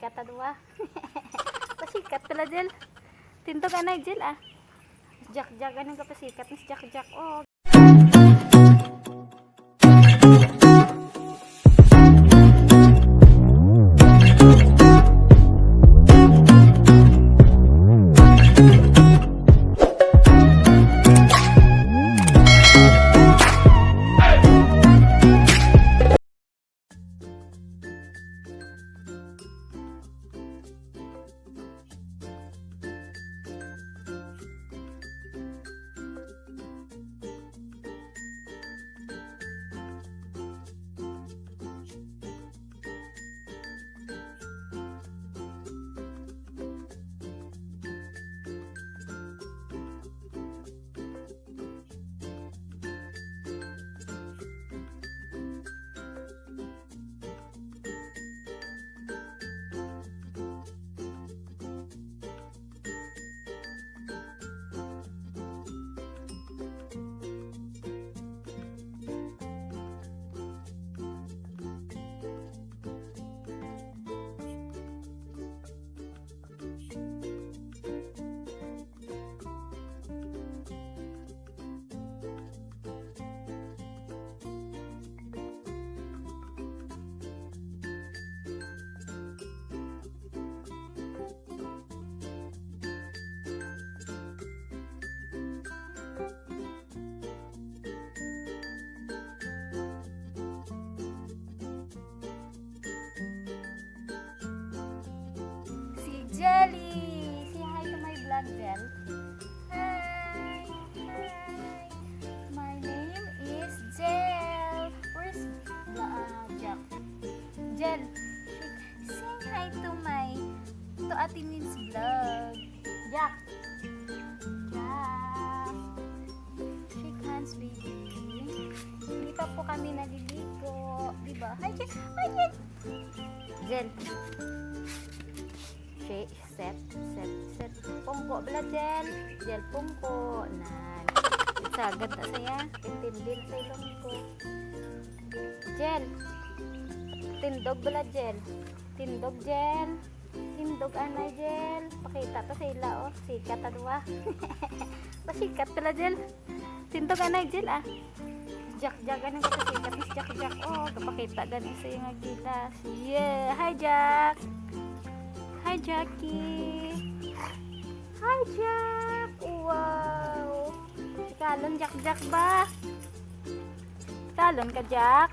Kata dua. Pasikat pala Jel. Tintog anay Jel ah. Jak-jak anong kapasikat nis jak-jak oh. Jelly! Say hi to my vlog, Jel. Hi! Hi! My name is Jel. Where's Jack? Jel, say hi to Ate Ninz vlog. Jack! Jack! Shake hands, baby. Hindi pa po kami naliligo. Diba? Hi, Jel! Hi, Jel! Jel! Set. Pungko bala Jel. Jel pungko. Nan. Sagad na saya. Tindil sa Ilonggo. Jel. Tindog bala Jel. Tindog Jel. Tindog anay Jel. Pakita to sa ila oh. Sikat ta dua. Pasikat pala Jel. Tindog anay Jel ah. Jak-jak anong kapasikat mas jak-jak oh. Kapakita gani sa yung agilas. Yeah. Hi Jack. Hi Jackie. Hi Jack. Wow. Kalon Jak-jak ba? Kalon ka Jack?